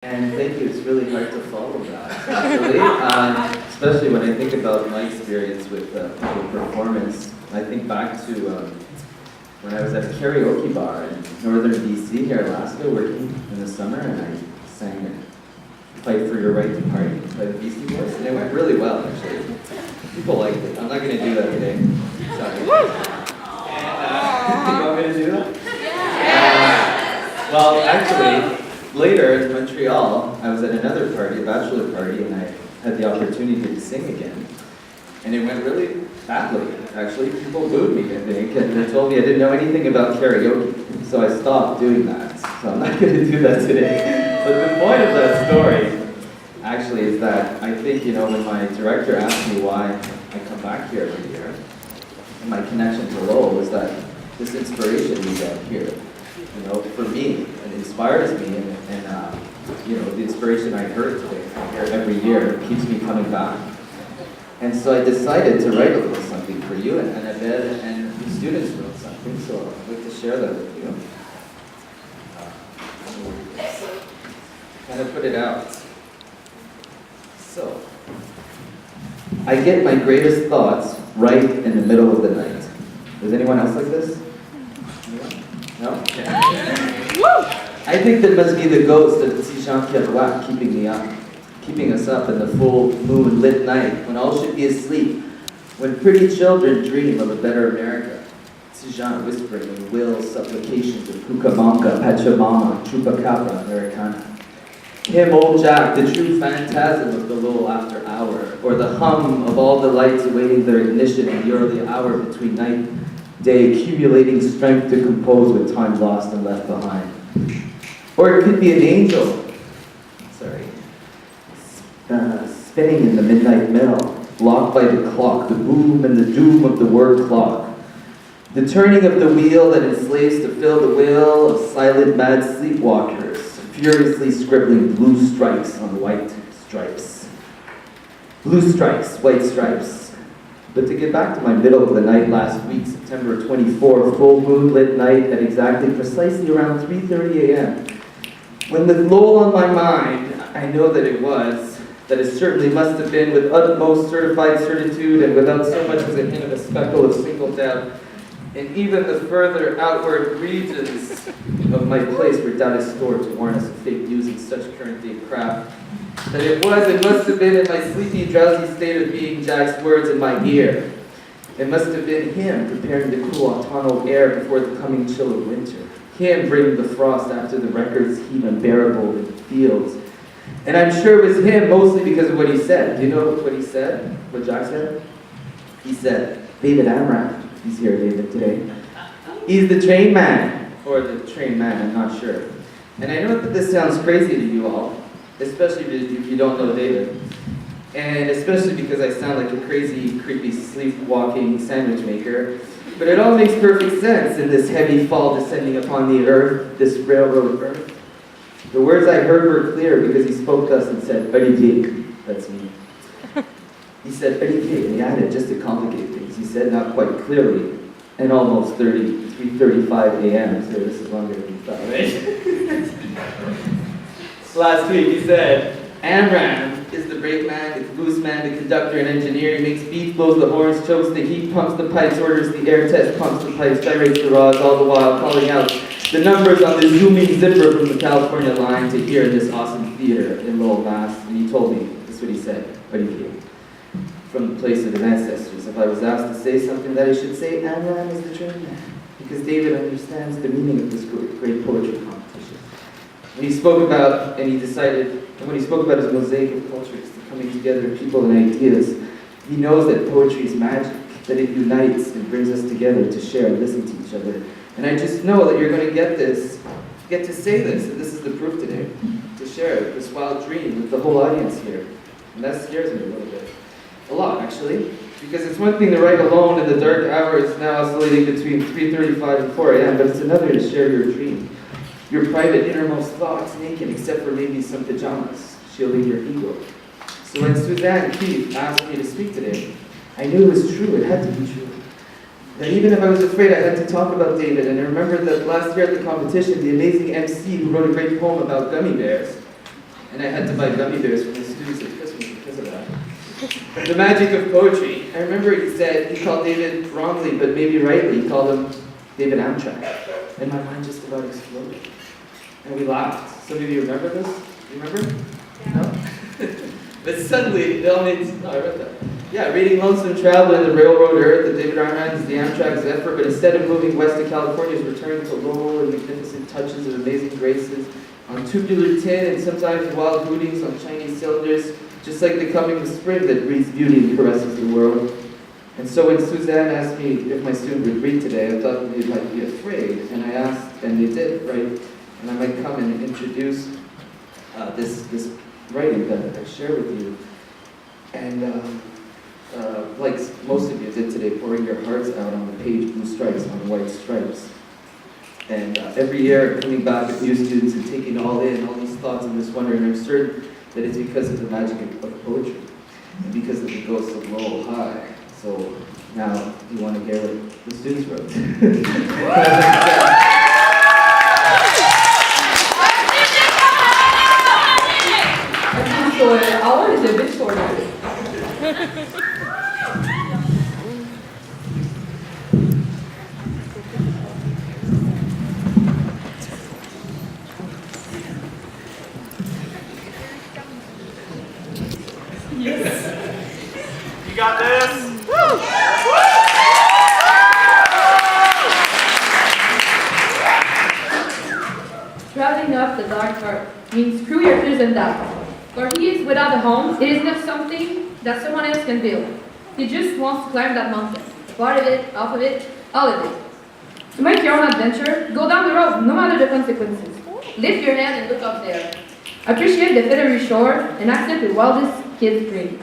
And thank you. It's really hard to follow that, actually. Especially when I think about my experience with public performance. I think back to when I was at a karaoke bar in northern BC here in Alaska, working in the summer, and I sang Fight for Your Right to Party by the BC Boys, and it went really well, actually. People liked it. I'm not going to do that today. Sorry. And, you want me to do that? Well, actually, later in Montreal, I was at another party, a bachelor party, and I had the opportunity to sing again. And it went really badly, actually. People booed me, I think, and they told me I didn't know anything about karaoke. So I stopped doing that. So I'm not going to do that today. But the point of that story, actually, is that I think, when my director asked me why I come back here every year, and my connection to Lowell was that this inspiration we get here, for me, it inspires me, and the inspiration I heard today every year keeps me coming back. And so I decided to write a little something for you, and Annabelle and the students wrote something, so I'd like to share that with you. Kind of put it out. So, I get my greatest thoughts right in the middle of the night. Is anyone else like this? No? I think that must be the ghost of Jack Kerouac keeping me up, keeping us up in the full moon-lit night when all should be asleep, when pretty children dream of a better America. Jean whispering in Will's supplications of Cucamonga, Pachamama, Chupacabra, Americana. Him, old Jack, the true phantasm of the Lowell after hour, or the hum of all the lights awaiting their ignition in the early hour between night and day, accumulating strength to compose with time lost and left behind. Or it could be an angel, spinning in the midnight mill, blocked by the clock, the boom and the doom of the word clock. The turning of the wheel that enslaves to fill the will of silent mad sleepwalkers, furiously scribbling blue stripes on white stripes. Blue stripes, white stripes. But to get back to my middle of the night last week, September 24, full moonlit night at precisely around 3:30 a.m. When with Lowell on my mind, I know that it certainly must have been with utmost certified certitude and without so much as a hint of a speckle of single doubt, in even the further outward regions of my place where doubt is stored to warn us of fake news and such current day crap, that it must have been in my sleepy, drowsy state of being Jack's words in my ear. It must have been him preparing the cool autumnal air before the coming chill of winter. Him bringing the frost after the records heave unbearable in the fields. And I'm sure it was him mostly because of what he said. Do you know what he said? What Jack said? He said, David Amram. He's here, David, today. He's the train man. Or the train man, I'm not sure. And I know that this sounds crazy to you all, especially if you don't know David. And especially because I sound like a crazy, creepy, sleepwalking sandwich maker. But it all makes perfect sense in this heavy fall descending upon the earth, this railroad earth. The words I heard were clear because he spoke thus and said, Olivier, that's me. He said, Olivier, and he added, just to complicate things, he said not quite clearly, and almost 3:35 a.m., so this is longer than you thought, right? Last week he said, Amram is the brake man, the caboose man, the conductor and engineer. He makes beats, blows the horns, chokes the heat, pumps the pipes, orders the air test, pumps the pipes, gyrates the rods, all the while calling out the numbers on the zooming zipper from the California line to hear in this awesome theater in Lowell, Mass. And he told me, this is what he said, from the place of his ancestors. If I was asked to say something that I should say, Amram is the train man. Because David understands the meaning of this great poetry competition. When he spoke about his mosaic of cultures, the coming together of people and ideas, he knows that poetry is magic, that it unites and brings us together to share and listen to each other. And I just know that you're going to get to say this, and this is the proof today, to share this wild dream with the whole audience here. And that scares me a little bit. A lot, actually, because it's one thing to write alone in the dark hours now oscillating between 3:35 and 4 a.m., but it's another to share your dream, your private innermost thoughts, naked except for maybe some pajamas, shielding your ego. So when Suzanne Keith asked me to speak today, I knew it was true, it had to be true. That even if I was afraid, I had to talk about David, and I remembered that last year at the competition, the amazing MC who wrote a great poem about gummy bears and I had to buy gummy bears for my students at Christmas because of that. The magic of poetry. I remember he called David wrongly, but maybe rightly, he called him David Amram. And my mind just about exploded. And we laughed. Some of you remember this? You remember? No? But suddenly, I read that. Yeah, reading Lonesome Traveler and the Railroad Earth and David Amram's The Amtrak Zephyr, but instead of moving west to California, is returning to Lowell and magnificent touches of amazing graces on tubular tin and sometimes wild hootings on Chinese cylinders, just like the coming of spring that breathes beauty and caresses the world. And so when Suzanne asked me if my student would read today, I thought they might be afraid, and I asked, and they did, right? And I might come and introduce this writing that I share with you. And like most of you did today, pouring your hearts out on the page, blue stripes on white stripes. And every year, coming back with new students and taking all in, all these thoughts and this wonder, and I'm certain that it's because of the magic of poetry, and because of the ghost of Lowell High. So now, you want to hear what the students wrote. Our is a bit shorter. Yes. You got this? Woo! Traveling up the dark heart means screw your fears and doubt. For he is without a home, it is not something that someone else can build. He just wants to climb that mountain. Part of it, off of it, all of it. To make your own adventure, go down the road, no matter the consequences. Lift your head and look up there. Appreciate the feathery shore and accept the wildest kid's dream.